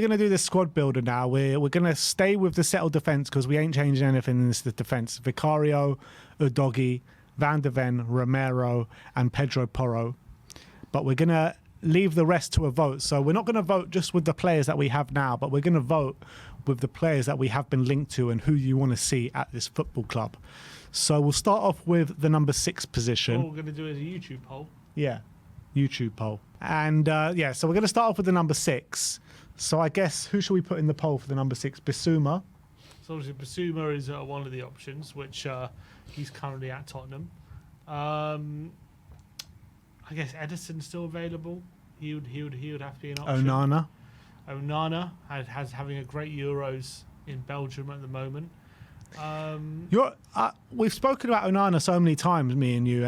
gonna do this squad builder now. We're gonna stay with the settled defense because we ain't changing anything in this defense. Vicario, Udogi, Van de Ven, Romero, and Pedro Porro. But we're gonna leave the rest to a vote. So we're not gonna vote just with the players that we have now, but we're gonna vote with the players that we have been linked to and who you want to see at this football club. So we'll start off with the number 6 position. All we're gonna do is a YouTube poll. Yeah, YouTube poll. And yeah, so we're going to start off with the number 6. So I guess who should we put in the poll for the number 6? Bissouma. So obviously Bissouma is one of the options, which he's currently at Tottenham. I guess Edison's still available. He would have to be an option. Onana has having a great Euros in Belgium at the moment. We've spoken about Onana so many times, me and you,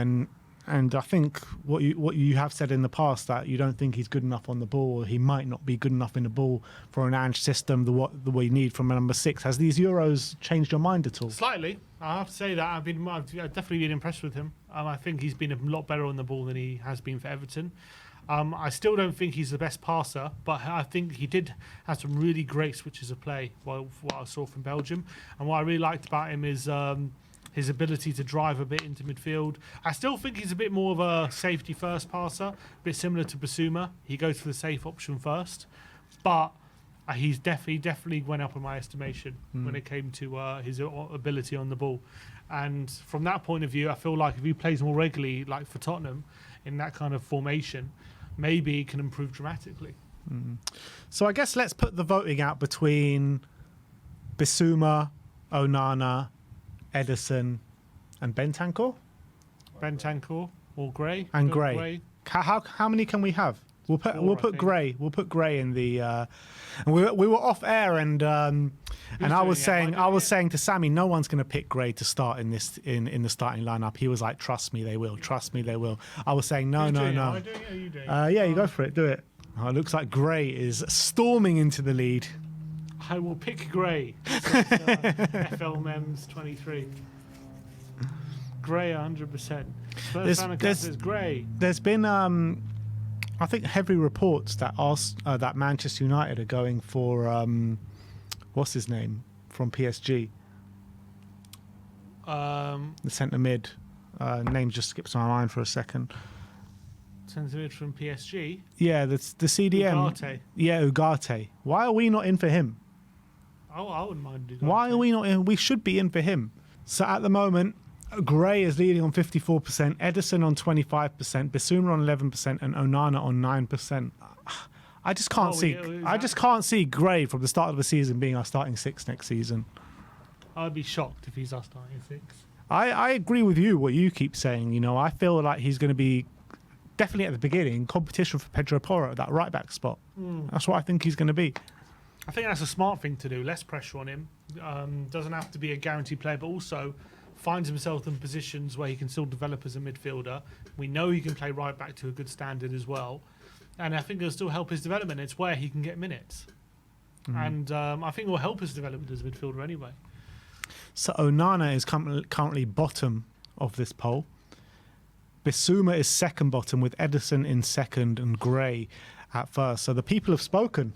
and I think what you have said in the past, that you don't think he's good enough on the ball. He might not be good enough in the ball for an Ange system, the way you need from a number 6. Has these Euros changed your mind at all? Slightly. I have to say that I've definitely been impressed with him. I think he's been a lot better on the ball than he has been for Everton. I still don't think he's the best passer, but I think he did have some really great switches of play, what I saw from Belgium. And what I really liked about him is his ability to drive a bit into midfield. I still think he's a bit more of a safety first passer, a bit similar to Bissouma. He goes for the safe option first, but he's definitely went up in my estimation when it came to his ability on the ball. And from that point of view, I feel like if he plays more regularly, like for Tottenham, in that kind of formation, maybe he can improve dramatically. So I guess let's put the voting out between Bissouma, Onana, Edison, and Bentancur. Bentancur or Gray. And Gray. How many can we have? We'll put Gray. We'll put Gray in the. And we were off air, and I was saying to Sammy, no one's going to pick Gray to start in the starting lineup. He was like, "Trust me, they will. Trust me, they will." I was saying, no. Am I doing it? Are you doing it? Yeah, you go for it. Do it. Oh, it looks like Gray is storming into the lead. I will pick Gray. FL Mems 23. Gray 100%. There's Gray. There's been I think heavy reports that that Manchester United are going for what's his name from PSG. The centre mid name just skips my mind for a second. Centre mid from PSG. Yeah, the CDM. Ugarte. Yeah, Ugarte. Why are we not in for him? Oh, I wouldn't mind Ugarte. Why are we not in? We should be in for him. So at the moment, Gray is leading on 54%, Edison on 25%, Bissouma on 11%, and Onana on 9%. I just can't see Gray from the start of the season being our starting 6 next season. I'd be shocked if he's our starting 6. I agree with you, what you keep saying. You know, I feel like he's going to be definitely at the beginning competition for Pedro Porro at that right back spot. That's what I think he's going to be. I think that's a smart thing to do. Less pressure on him. Doesn't have to be a guaranteed player, but also finds himself in positions where he can still develop as a midfielder. We know he can play right back to a good standard as well. And I think it'll still help his development. It's where he can get minutes. And I think it will help his development as a midfielder anyway. So Onana is currently bottom of this poll. Bissouma is second bottom, with Edison in second and Gray at first. So the people have spoken.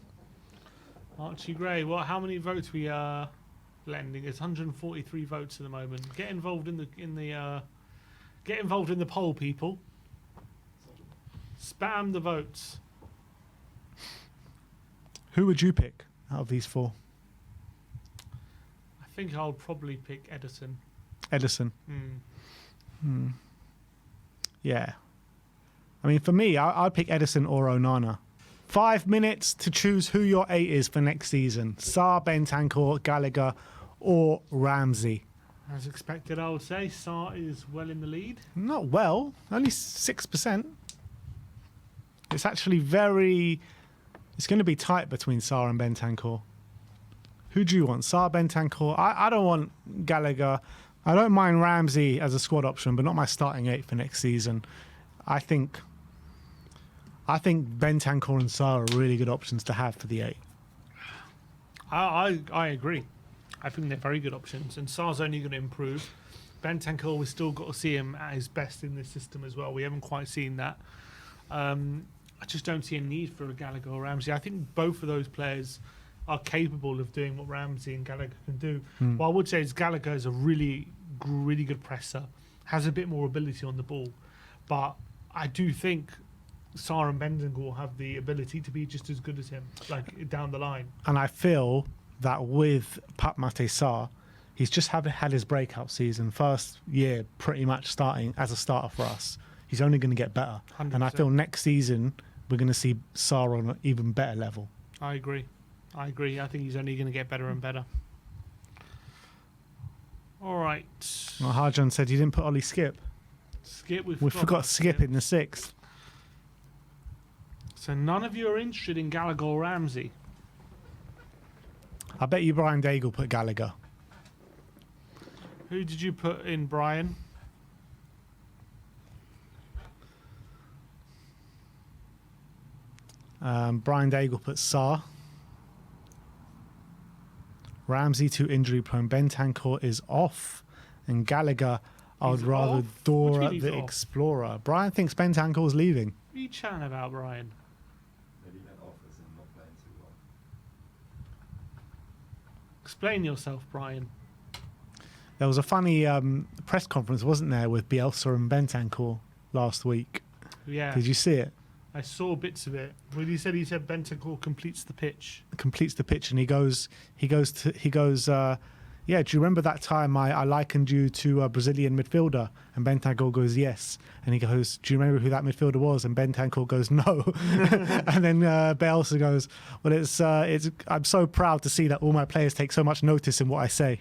Archie Gray. Well, how many votes we are lending? It's 143 votes at the moment. Get involved in the poll, people. Spam the votes. Who would you pick out of these 4? I think I'll probably pick Edison. Edison. Yeah. I mean, for me, I'd pick Edison or Onana. 5 minutes to choose who your 8 is for next season. Sarr, Bentancur, Gallagher, or Ramsey. As expected, I would say. Sarr is well in the lead. Not well. Only 6%. It's actually very... It's going to be tight between Sarr and Bentancur. Who do you want? Sarr, Bentancur? I don't want Gallagher. I don't mind Ramsey as a squad option, but not my starting 8 for next season. I think Bentancur and Sarr are really good options to have for the 8. I agree. I think they're very good options, and Sarr's only going to improve. Bentancur, we've still got to see him at his best in this system as well. We haven't quite seen that. I just don't see a need for a Gallagher or Ramsey. I think both of those players are capable of doing what Ramsey and Gallagher can do. What I would say is Gallagher is a really good presser, has a bit more ability on the ball, but I do think Sarr and Bentoncourt have the ability to be just as good as him, like down the line. And I feel that with Pape Matar Sarr, he's just had his breakout season, first year pretty much starting as a starter for us. He's only going to get better. 100%. And I feel next season we're going to see Sarr on an even better level. I agree. I think he's only going to get better and better. All right. Well, Harjan said you didn't put Ollie Skip. Skip, we forgot Skip in the 6th. So none of you are interested in Gallagher or Ramsey. I bet you Brian Daigle put Gallagher. Who did you put in, Brian? Brian Daigle put Sarr. Ramsey too injury prone. Bentancourt is off. And Gallagher, I would rather off? Dora the Explorer. Brian thinks Bentancourt's leaving. What are you chatting about, Brian? Maybe that offers him not playing too well. Explain yourself, Brian. There was a funny press conference, wasn't there, with Bielsa and Bentancourt last week? Yeah. Did you see it? I saw bits of it. When he said Bentoncourt completes the pitch. Completes the pitch, and he goes. Yeah, do you remember that time I likened you to a Brazilian midfielder? And Bentancourt goes, yes. And he goes, do you remember who that midfielder was? And Bentancourt goes, no. And then Bielsa goes, well, it's. I'm so proud to see that all my players take so much notice in what I say.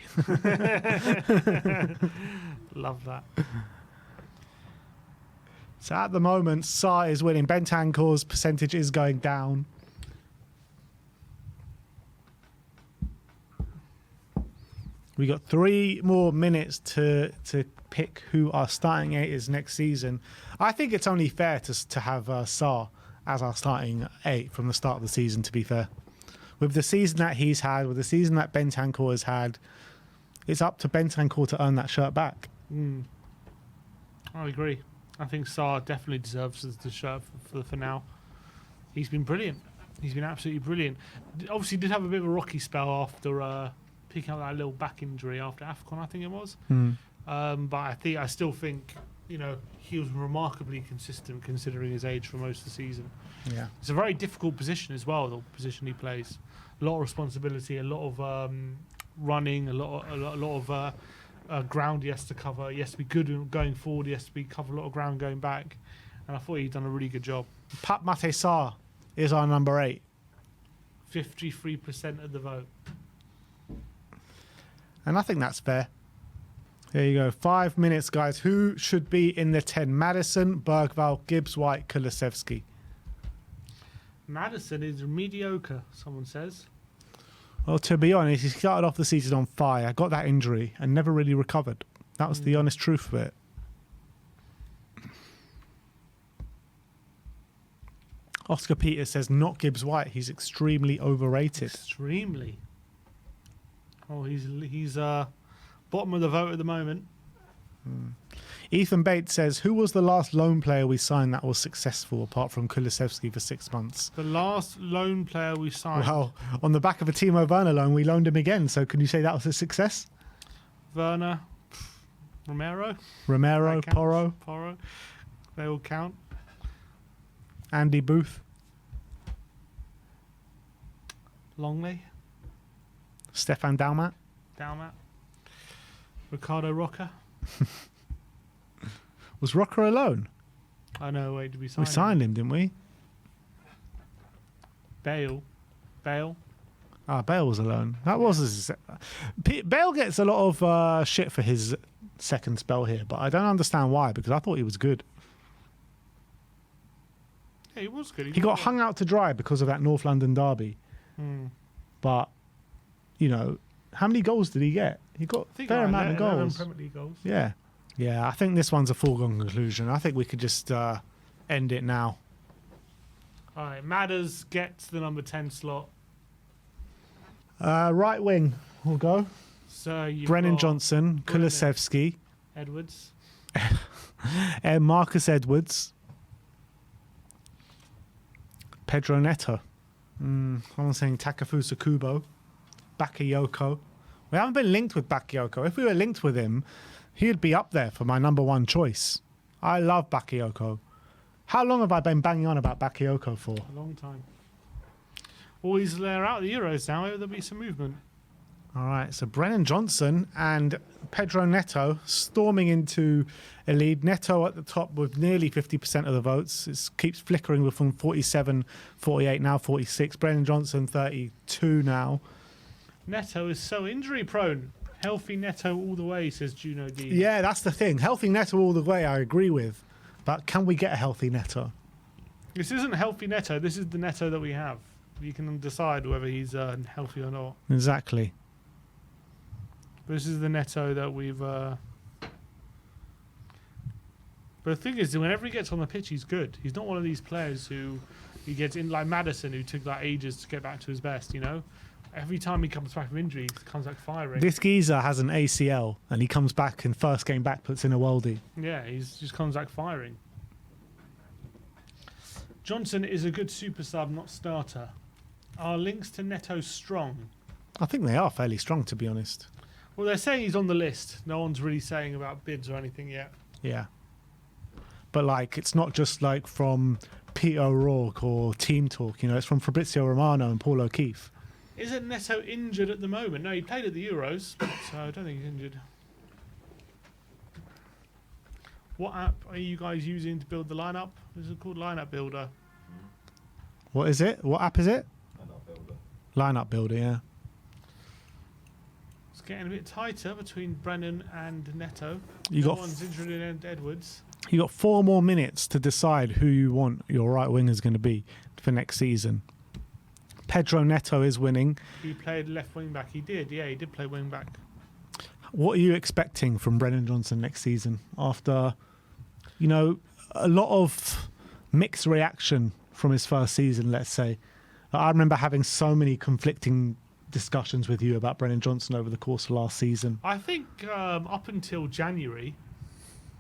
Love that. So at the moment, Sarr is winning. Bentancourt's percentage is going down. We got 3 more minutes to pick who our starting 8 is next season. I think it's only fair to have Sarr as our starting 8 from the start of the season, to be fair. With the season that he's had, with the season that Bentancourt has had, it's up to Bentancourt to earn that shirt back. I agree. I think Sarr definitely deserves the shirt for now. He's been brilliant. He's been absolutely brilliant. Obviously, did have a bit of a rocky spell after picking up that little back injury after AFCON, I think it was. But I still think, he was remarkably consistent considering his age for most of the season. Yeah, it's a very difficult position as well. The position he plays, a lot of responsibility, a lot of running, a lot of ground he has to cover. He has to be good going forward. He has to cover a lot of ground going back. And I thought he'd done a really good job. Pape Matar Sarr is our number 8. 53% of the vote. And I think that's fair. There you go. 5 minutes, guys. Who should be in the 10? Maddison, Bergvall, Gibbs, White, Kulusevski. Maddison is mediocre, someone says. Well, to be honest, he started off the season on fire, got that injury, and never really recovered. That was the honest truth of it. Oscar Peters says, not Gibbs White. He's extremely overrated. Extremely. Oh, he's bottom of the vote at the moment. Ethan Bates says, who was the last loan player we signed that was successful apart from Kulusevski for 6 months? The last loan player we signed. Well, on the back of a Timo Werner loan, we loaned him again. So can you say that was a success? Werner, Romero, Porro. They all count. Andy Booth. Longley. Stefan Dalmat. Ricardo Roca. Was Rocker alone? Oh no, wait, did we sign We signed him, didn't we? Bale. Ah, Bale was alone. That was Bale gets a lot of shit for his second spell here, but I don't understand why, because I thought he was good. Yeah, he was good. He got hung out to dry because of that North London derby. But, how many goals did he get? He got a fair amount of goals. Premier League goals. Yeah. Yeah, I think this one's a foregone conclusion. I think we could just end it now. All right, Madders gets the number 10 slot. Right wing, we'll go. So you've Brennan got Johnson, Kulusevski, Edwards, Marcus Edwards, Pedro Neto. I'm saying Takefusa Kubo. Bakayoko. We haven't been linked with Bakayoko. If we were linked with him, he'd be up there for my number one choice. I love Bakayoko. How long have I been banging on about Bakayoko for? A long time. Always they're out of the Euros now. There'll be some movement. All right, so Brennan Johnson and Pedro Neto storming into a lead. Neto at the top with nearly 50% of the votes. It keeps flickering with from 47, 48, now 46. Brennan Johnson, 32 now. Neto is so injury prone. Healthy Neto all the way, says Juno D. Yeah, that's the thing. Healthy Neto all the way, I agree with. But can we get a healthy Neto? This isn't healthy Neto. This is the Neto that we have. You can decide whether he's healthy or not. Exactly. This is the Neto that we've... But the thing is, whenever he gets on the pitch, he's good. He's not one of these players who he gets in, like Maddison, who took like ages to get back to his best, you know? Every time he comes back from injury, he comes back firing. This geezer has an ACL, and he comes back and first game back puts in a worldie. Yeah, he just comes back firing. Johnson is a good super sub, not starter. Are links to Neto strong? I think they are fairly strong, to be honest. Well, they're saying he's on the list. No one's really saying about bids or anything yet. Yeah. But, like, it's not just, like, from Peter O'Rourke or Team Talk, you know, it's from Fabrizio Romano and Paul O'Keefe. Isn't Neto injured at the moment? No, he played at the Euros, so I don't think he's injured. What app are you guys using to build the lineup? Is it called Lineup Builder? What is it? What app is it? Lineup Builder. Lineup Builder, yeah. It's getting a bit tighter between Brennan and Neto. You No got one's injured in Edwards. You got 4 more minutes to decide who you want your right wing is going to be for next season. Pedro Neto is winning. He played left wing back. He did, yeah, he did play wing back. What are you expecting from Brennan Johnson next season after, you know, a lot of mixed reaction from his first season, let's say? I remember having so many conflicting discussions with you about Brennan Johnson over the course of last season. I think up until January,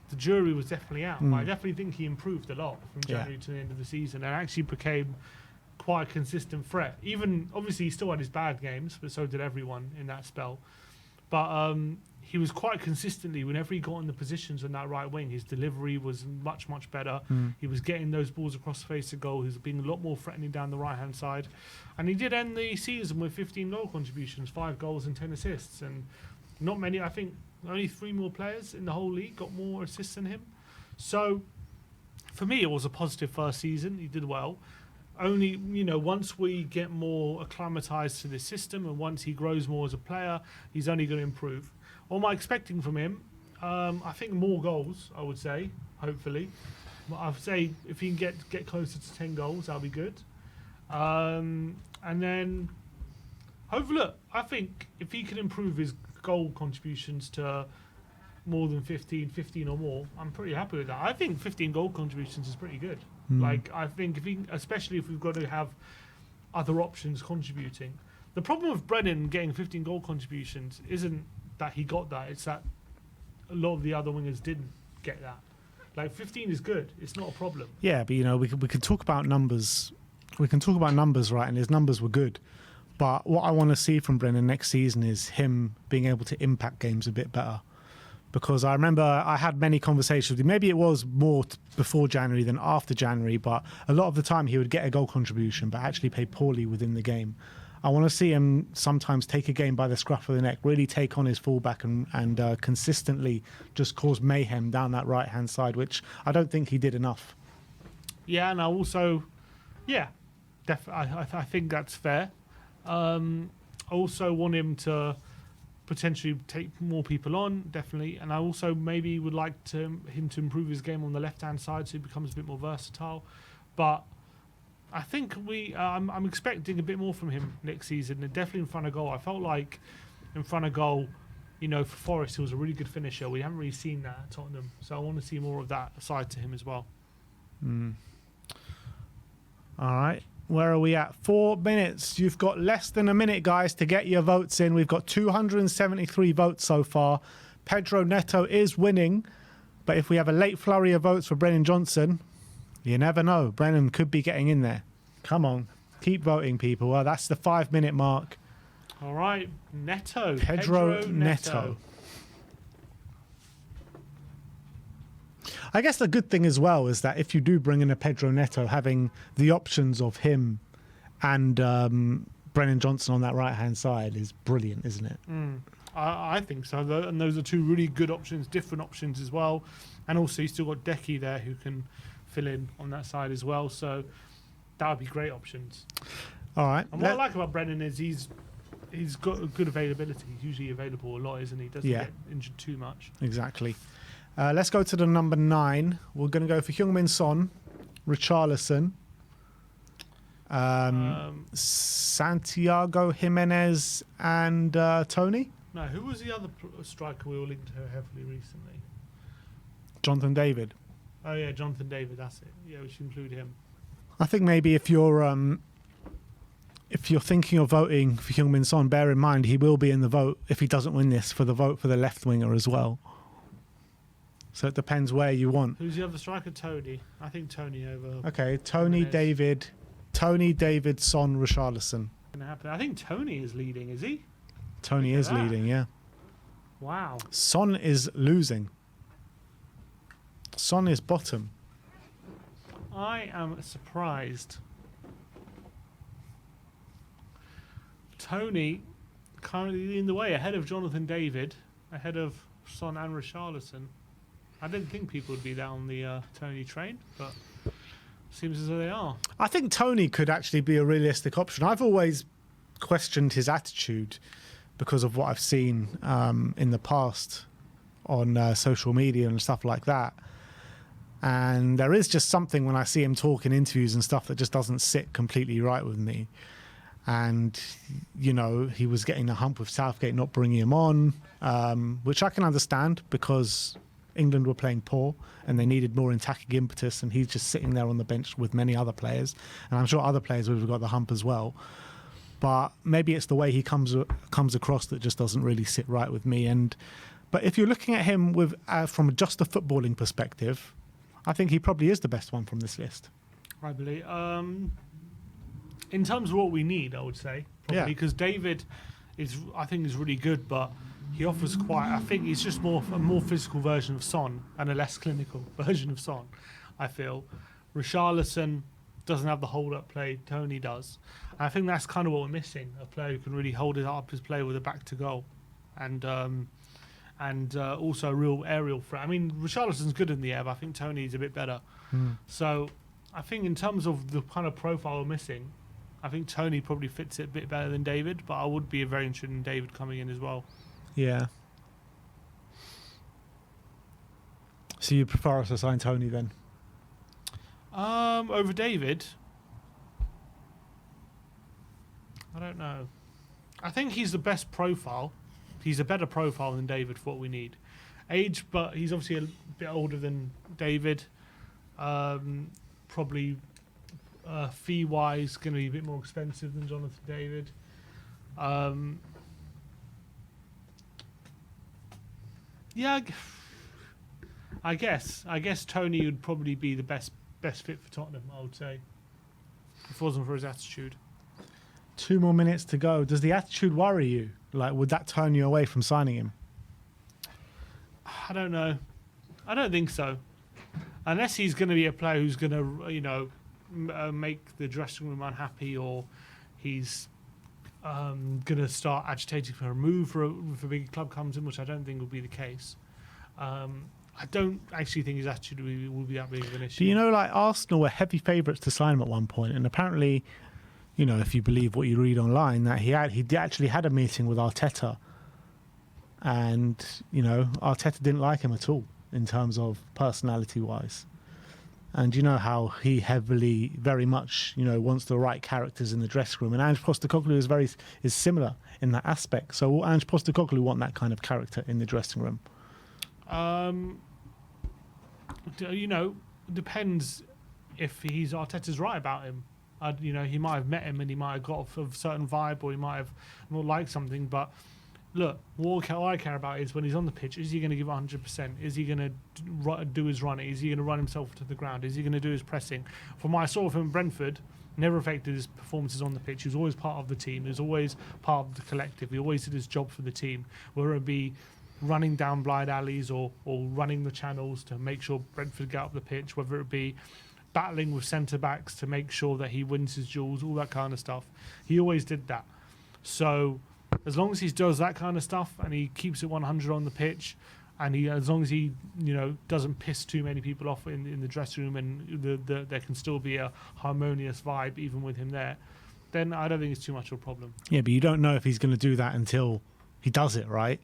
the jury was definitely out. I definitely think he improved a lot from January to the end of the season and actually became quite a consistent threat. Even, obviously, he still had his bad games, but so did everyone in that spell. But he was quite consistently, whenever he got in the positions on that right wing, his delivery was much, much better. He was getting those balls across the face of goal. He was being a lot more threatening down the right-hand side. And he did end the season with 15 goal contributions, 5 goals and 10 assists. And not many, I think, only 3 more players in the whole league got more assists than him. So, for me, it was a positive first season. He did well. Only, you know, once we get more acclimatized to this system and once he grows more as a player, he's only going to improve. What am I expecting from him? I think more goals, I would say, hopefully. I'd say if he can get closer to 10 goals, that'll be good. And then, hopefully, look, I think if he can improve his goal contributions to more than 15 or more, I'm pretty happy with that. I think 15 goal contributions is pretty good. Like, I think, especially if we've got to have other options contributing. The problem with Brennan getting 15 goal contributions isn't that he got that, it's that a lot of the other wingers didn't get that. Like, 15 is good, it's not a problem. Yeah, but, you know, we can talk about numbers. We can talk about numbers, right, and his numbers were good. But what I want to see from Brennan next season is him being able to impact games a bit better. Because I remember I had many conversations with him. Maybe it was more before January than after January, but a lot of the time he would get a goal contribution but actually play poorly within the game. I want to see him sometimes take a game by the scruff of the neck, really take on his fullback and consistently just cause mayhem down that right-hand side, which I don't think he did enough. Yeah, and I also, I think that's fair. I also want him to potentially take more people on, definitely, and I also maybe would like him to improve his game on the left-hand side so he becomes a bit more versatile. But I think I'm expecting a bit more from him next season, and definitely in front of goal. I felt like in front of goal, you know, for Forest, he was a really good finisher. We haven't really seen that at Tottenham, so I want to see more of that side to him as well. All right. Where are we at? 4 minutes. You've got less than a minute, guys, to get your votes in. We've got 273 votes so far. Pedro Neto is winning, but if we have a late flurry of votes for Brennan Johnson, you never know. Brennan could be getting in there. Come on. Keep voting, people. Well, that's the 5-minute mark. All right, Neto. Pedro Neto. I guess the good thing as well is that if you do bring in a Pedro Neto, having the options of him and Brennan Johnson on that right-hand side is brilliant, isn't it? I think so. And those are two really good options, different options as well. And also, you still got Decky there who can fill in on that side as well. So that would be great options. All right. And what I like about Brennan is he's got a good availability. He's usually available a lot, isn't he? Doesn't get injured too much. Exactly. Let's go to the number 9. We're going to go for Heung-min Son, Richarlison, Santiago Jimenez, and Tony. No, who was the other striker we were linked to heavily recently? Jonathan David. Oh yeah, Jonathan David. That's it. Yeah, we should include him. I think maybe if you're thinking of voting for Heung-min Son, bear in mind he will be in the vote if he doesn't win this for the vote for the left winger as well. So it depends where you want. Who's the other striker? Tony. I think Tony over. Okay, Tony, David, Son, Richarlison. I think Tony is leading. Is he? Tony is leading. Yeah. Wow. Son is losing. Son is bottom. I am surprised. Tony currently leading the way ahead of Jonathan David, ahead of Son and Richarlison. I didn't think people would be down the Tony train, but seems as though they are. I think Tony could actually be a realistic option. I've always questioned his attitude because of what I've seen in the past on social media and stuff like that. And there is just something when I see him talk in interviews and stuff that just doesn't sit completely right with me. And, you know, he was getting a hump with Southgate not bringing him on, which I can understand because England were playing poor and they needed more attacking impetus, and he's just sitting there on the bench with many other players. And I'm sure other players would have got the hump as well. But maybe it's the way he comes across that just doesn't really sit right with me. But if you're looking at him with from just a footballing perspective, I think he probably is the best one from this list. I believe. In terms of what we need, I would say, probably, because David I think is really good, but he offers I think he's just a more physical version of Son and a less clinical version of Son, I feel. Richarlison doesn't have the hold-up play Tony does. And I think that's kind of what we're missing, a player who can really hold his play with a back to goal. And also a real aerial threat. I mean, Richarlison's good in the air, but I think Tony's a bit better. So I think in terms of the kind of profile we're missing, I think Tony probably fits it a bit better than David, but I would be very interested in David coming in as well. Yeah. So you prefer us to sign Tony then? Over David? I don't know. I think he's the best profile. He's a better profile than David for what we need. Age, but he's obviously a bit older than David. Probably fee-wise going to be a bit more expensive than Jonathan David. Yeah, I guess Tony would probably be the best fit for Tottenham, I would say, if it wasn't for his attitude. 2 more minutes to go. Does the attitude worry you? Like, would that turn you away from signing him? I don't know. I don't think so. Unless he's going to be a player who's going to, make the dressing room unhappy, or he's going to start agitating for a move if a big club comes in, which I don't think will be the case. I don't actually think his attitude will be that big of an issue. Do you know, like, Arsenal were heavy favourites to sign him at one point, and apparently, you know, if you believe what you read online, that he actually had a meeting with Arteta, and, you know, Arteta didn't like him at all in terms of personality-wise. And you know how he very much, wants the right characters in the dressing room. And Ange Postecoglou is similar in that aspect. So will Ange Postecoglou want that kind of character in the dressing room? Depends if Arteta's right about him. He might have met him and he might have got a certain vibe, or he might have not liked something. But look, what I care about is when he's on the pitch, is he going to give 100%? Is he going to do his running? Is he going to run himself to the ground? Is he going to do his pressing? From what I saw of him in Brentford, Never affected his performances on the pitch. He was always part of the team. He was always part of the collective. He always did his job for the team, whether it be running down blind alleys or running the channels to make sure Brentford get up the pitch, whether it be battling with centre-backs to make sure that he wins his duels, all that kind of stuff. He always did that. So as long as he does that kind of stuff and he keeps it 100 on the pitch, and as long as he, doesn't piss too many people off in the dressing room, and there can still be a harmonious vibe even with him there, then I don't think it's too much of a problem. Yeah, but you don't know if he's going to do that until he does it, right?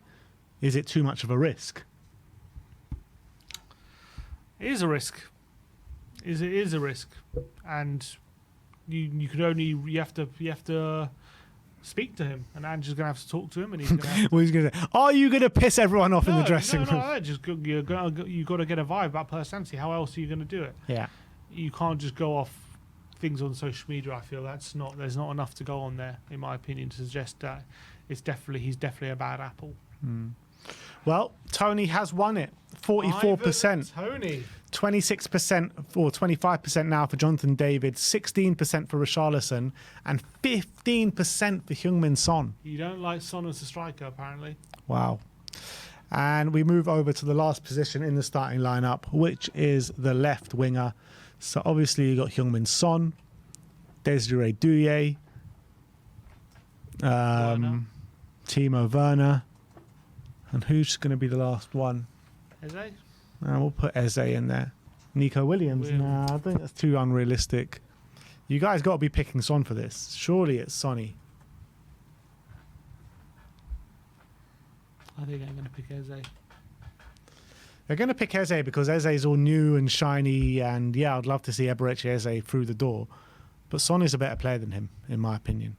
Is it too much of a risk? It is a risk. It is a risk, and you have to speak to him, and Andrew's going to have to talk to him, and he's going to have to... Well, he's going to say, are you going to piss everyone off in the dressing room? No, just you've got to get a vibe about personality. How else are you going to do it? Yeah. You can't just go off things on social media. I feel there's not enough to go on there, in my opinion, to suggest that he's definitely a bad apple. Well, Tony has won it. 44%. Tony. 26% or 25% now for Jonathan David, 16% for Richarlison, and 15% for Heung-min Son. You don't like Son as a striker, apparently. Wow. And we move over to the last position in the starting lineup, which is the left winger. So obviously you got Heung-min Son, Desiree Douye, Timo Werner, and who's going to be the last one? Eze? We'll put Eze in there. Nico Williams. Nah, I think that's too unrealistic. You guys got to be picking Son for this. Surely it's Sonny. I think I'm going to pick Eze. They're going to pick Eze because Eze's all new and shiny, and yeah, I'd love to see Eberechi Eze through the door. But Son is a better player than him, in my opinion.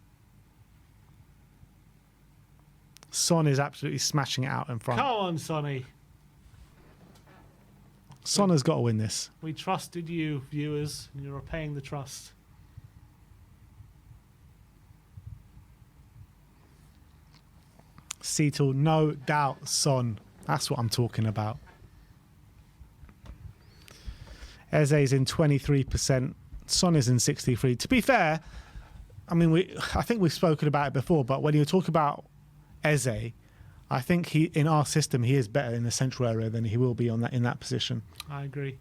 Son is absolutely smashing it out in front. Come on, Sonny. Son has got to win this. We trusted you, viewers, and you're repaying the trust. Seattle, no doubt, Son. That's what I'm talking about. Eze's in 23%. Son is in 63%. To be fair, I mean, I think we've spoken about it before, but when you talk about Eze, I think in our system he is better in the central area than he will be in that position. I agree.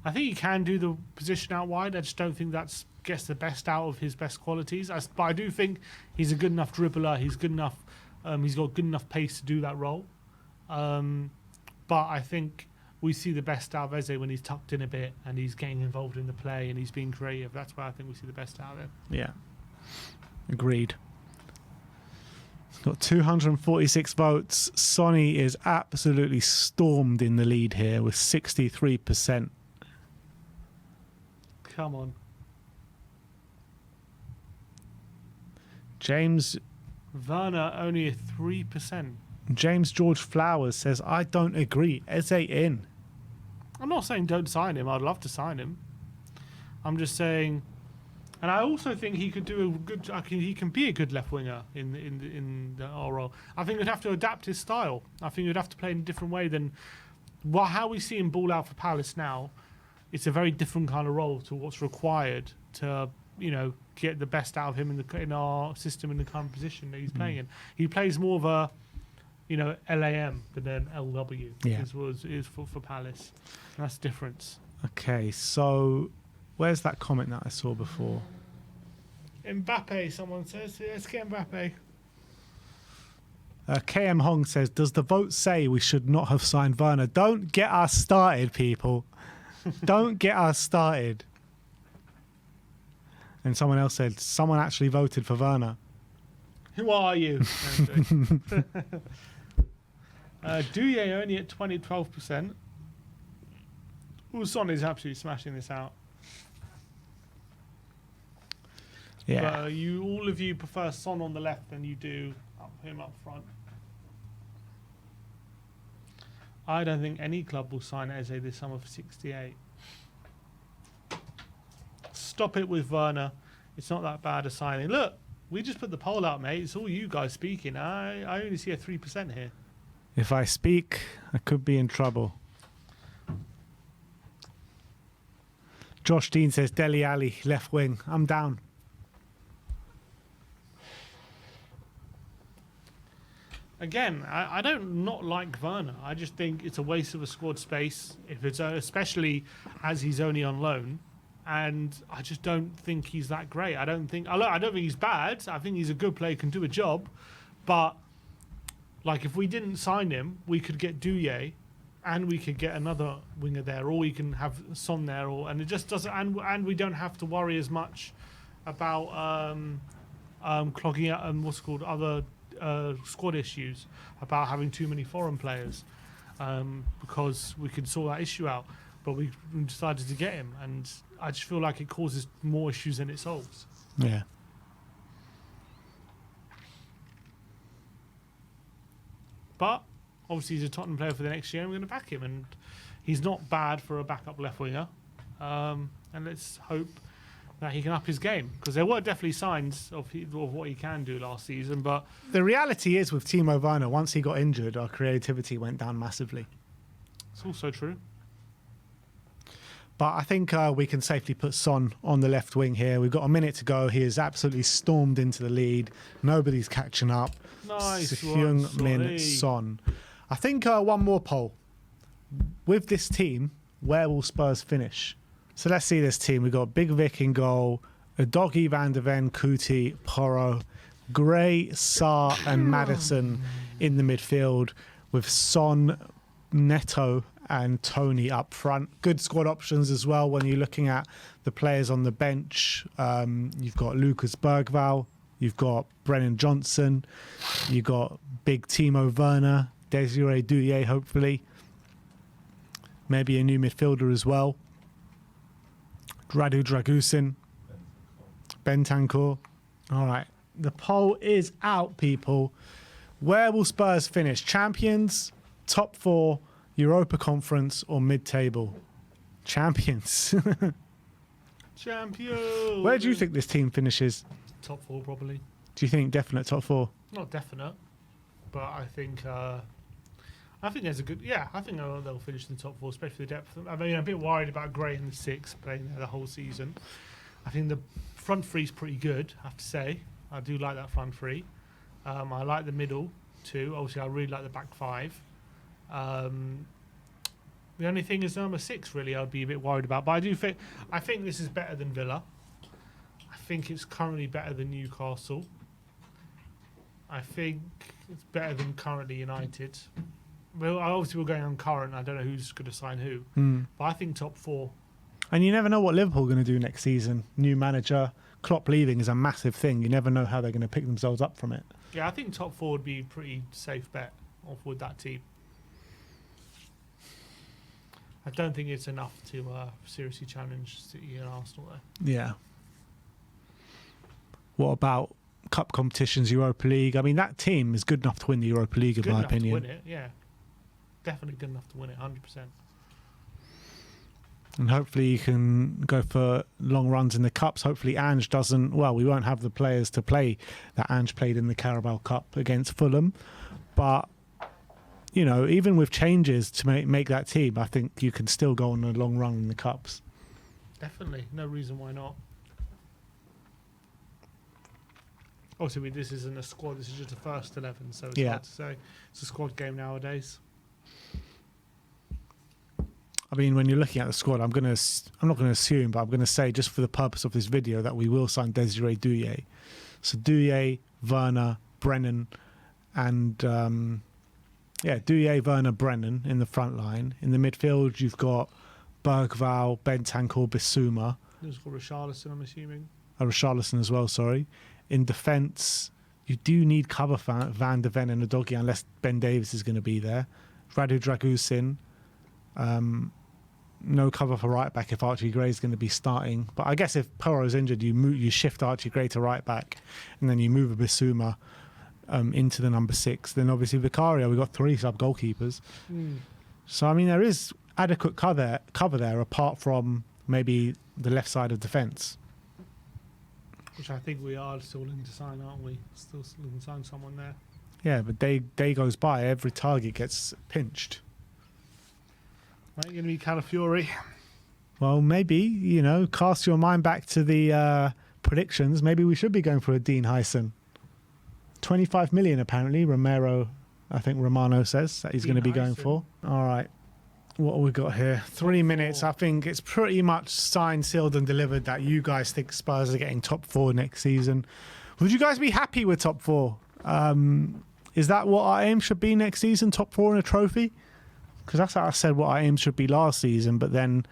I think he can do the position out wide. I just don't think that gets the best out of his best qualities. But I do think he's a good enough dribbler. He's good enough. He's got good enough pace to do that role. But I think we see the best out of Eze when he's tucked in a bit and he's getting involved in the play and he's being creative. That's where I think we see the best out of him. Yeah. Agreed. Got 246 votes. Sonny is absolutely stormed in the lead here with 63%. Come on. James Werner only at 3%. James George Flowers says, I don't agree. Eze in. I'm not saying don't sign him. I'd love to sign him. I'm just saying... And I also think he could do a good. He can be a good left winger in our role. I think he'd have to adapt his style. I think he'd have to play in a different way than how we see him ball out for Palace now. It's a very different kind of role to what's required to get the best out of him in our system in the current position that he's playing in. He plays more of a LAM than an LW. Yeah. is for Palace. And that's the difference. Okay, so. Where's that comment that I saw before? Mbappe, someone says. Let's get Mbappe. KM Hong says, does the vote say we should not have signed Werner? Don't get us started, people. Don't get us started. And someone else said, someone actually voted for Werner. Who are you? Douye only at 12%. Son is absolutely smashing this out. Yeah. But all of you prefer Son on the left than you do him up front. I don't think any club will sign Eze this summer for 68. Stop it with Werner. It's not that bad a signing. Look, we just put the poll out, mate. It's all you guys speaking. I only see a 3% here. If I speak, I could be in trouble. Josh Dean says, Dele Alli, left wing. I'm down. Again, I don't not like Werner. I just think it's a waste of a squad space, if it's especially as he's only on loan, and I just don't think he's that great. I don't think he's bad. I think he's a good player, can do a job, but like if we didn't sign him, we could get Douye, and we could get another winger there, or we can have Son there, and it just doesn't. And we don't have to worry as much about clogging up and what's called other. Squad issues about having too many foreign players, because we could sort that issue out, but we decided to get him, and I just feel like it causes more issues than it solves. Yeah. But obviously he's a Tottenham player for the next year, and we're going to back him, and he's not bad for a backup left winger, and let's hope that he can up his game, because there were definitely signs of what he can do last season. But the reality is with Timo Werner, once he got injured, our creativity went down massively. It's also true. But I think we can safely put Son on the left wing here. We've got a minute to go. He has absolutely stormed into the lead. Nobody's catching up. Nice Heung-min Son. I think one more poll. With this team, where will Spurs finish? So let's see this team. We've got Big Vic in goal, Udogie, Van de Ven, Kuti, Porro, Gray, Sarr and Maddison in the midfield, with Son, Neto and Tony up front. Good squad options as well when you're looking at the players on the bench. You've got Lucas Bergvall, you've got Brennan Johnson, you've got big Timo Werner, Desiree Douye hopefully, maybe a new midfielder as well. Radu Dragusin, Bentancur. All right, the poll is out, people. Where will Spurs finish? Champions, top 4, Europa Conference, or mid-table? Champions. Champions. Where do you think this team finishes? Top 4 probably. Do you think definite top 4? Not definite, but I think there's a good. Yeah, I think they'll finish in the top 4, especially the depth. I mean, I'm a bit worried about Gray in the 6 playing there the whole season. I think the front three is pretty good, I have to say. I do like that front three. I like the middle too. Obviously, I really like the back 5. The only thing is number 6. Really, I'd be a bit worried about. But I think this is better than Villa. I think it's currently better than Newcastle. I think it's better than currently United. Well, obviously we're going on current. I don't know who's going to sign who, but I think top 4. And you never know what Liverpool are going to do next season. New manager, Klopp leaving is a massive thing. You never know how they're going to pick themselves up from it. Yeah, I think top 4 would be a pretty safe bet off with that team. I don't think it's enough to seriously challenge City and Arsenal there. Yeah. What about cup competitions, Europa League? I mean, that team is good enough to win the Europa League, in my opinion. Good enough to win it, yeah. Definitely good enough to win it, 100%. And hopefully you can go for long runs in the cups. Hopefully Ange doesn't... Well, we won't have the players to play that Ange played in the Carabao Cup against Fulham. But, you know, even with changes to make that team, I think you can still go on a long run in the cups. Definitely. No reason why not. Obviously, this isn't a squad. This is just a first 11, so it's hard to say. It's a squad game nowadays. I mean, when you're looking at the squad, I'm not going to assume, but I'm going to say, just for the purpose of this video, that we will sign Desiree Douye. So Douye, Werner, Brennan, and Douye, Werner, Brennan in the front line. In the midfield, you've got Bergvall, Bentancur, Bissouma. There's got Richarlison, I'm assuming. Richarlison as well, sorry. In defence, you do need cover for Van de Ven and Udogie, unless Ben Davies is going to be there. Radu Dragusin. No cover for right back if Archie Gray is going to be starting. But I guess if Porro's injured, you shift Archie Gray to right back, and then you move a Bissouma into the number 6. Then obviously Vicario, we've got 3 sub goalkeepers. So I mean, there is adequate cover there, apart from maybe the left side of defence. Which I think we are still looking to sign, aren't we? Still looking to sign someone there. Yeah, but day goes by, every target gets pinched. Right, going to be Calafiori. Well, maybe, you know, cast your mind back to the predictions. Maybe we should be going for a Dean Hyson. 25 million, apparently, Romero I think Romano says that he's going to be going for. All right. What have we got here? 3 minutes. I think it's pretty much signed, sealed and delivered that you guys think Spurs are getting top 4 next season. Would you guys be happy with top 4? Is that what our aim should be next season, top 4 in a trophy? Because that's how I said what our aim should be last season, but then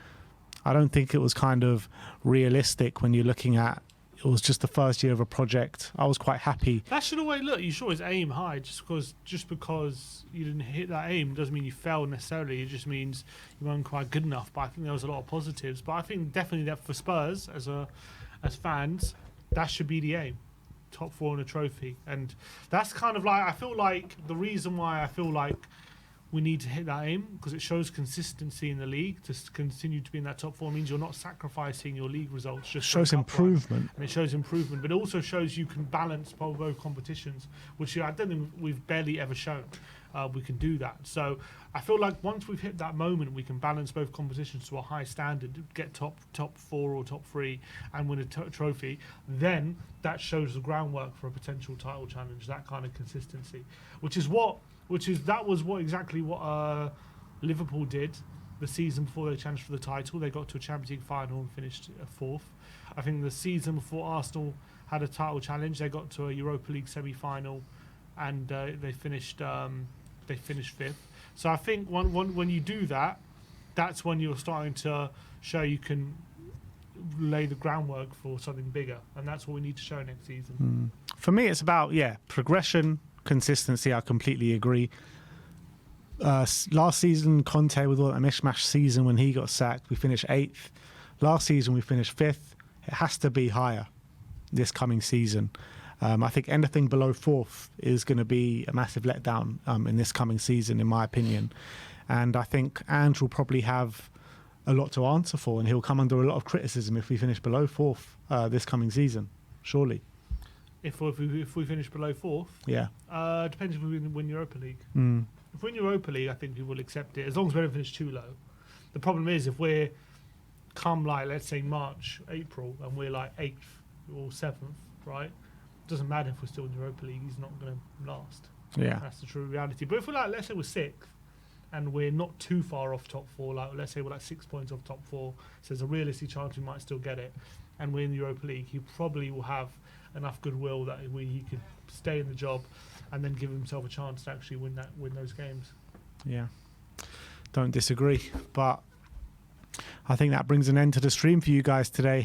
I don't think it was kind of realistic when you're looking at it was just the first year of a project. I was quite happy. That should always look. You should always aim high. Just because you didn't hit that aim doesn't mean you failed necessarily. It just means you weren't quite good enough. But I think there was a lot of positives. But I think definitely that for Spurs as fans, that should be the aim. Top 4 in a trophy, and that's kind of like I feel like the reason why I feel like we need to hit that aim because it shows consistency in the league. To continue to be in that top 4 means you're not sacrificing your league results. Just shows improvement, and it shows improvement, but it also shows you can balance both competitions, which I don't think we've barely ever shown. We can do that. So I feel like once we've hit that moment, we can balance both competitions to a high standard, get top 4 or top 3, and win a trophy. Then that shows the groundwork for a potential title challenge. That kind of consistency, that was exactly what Liverpool did the season before they challenged for the title. They got to a Champions League final and finished 4th. I think the season before Arsenal had a title challenge, they got to a Europa League semi-final, and they finished 5th. So I think when you do that, that's when you're starting to show you can lay the groundwork for something bigger, and that's what we need to show next season. For me, it's about progression, consistency. I completely agree. Last season, Conte with all that mishmash season when he got sacked, we finished 8th. Last season, we finished 5th. It has to be higher this coming season. I think anything below 4th is going to be a massive letdown in this coming season, in my opinion. And I think Ange will probably have a lot to answer for, and he'll come under a lot of criticism if we finish below 4th this coming season, surely. If we finish below 4th? Yeah. Depends if we win Europa League. If we win Europa League, I think we will accept it, as long as we don't finish too low. The problem is, if we're come, let's say March, April, and we're 8th or 7th, right? It doesn't matter if we're still in Europa League, he's not going to last. Yeah. That's the true reality. But if we're let's say we're 6th, and we're not too far off top 4, let's say we're 6 points off top 4, so there's a realistic chance we might still get it, and we're in the Europa League, he probably will have enough goodwill that he could stay in the job and then give himself a chance to actually win those games. Yeah, don't disagree, but I think that brings an end to the stream for you guys today.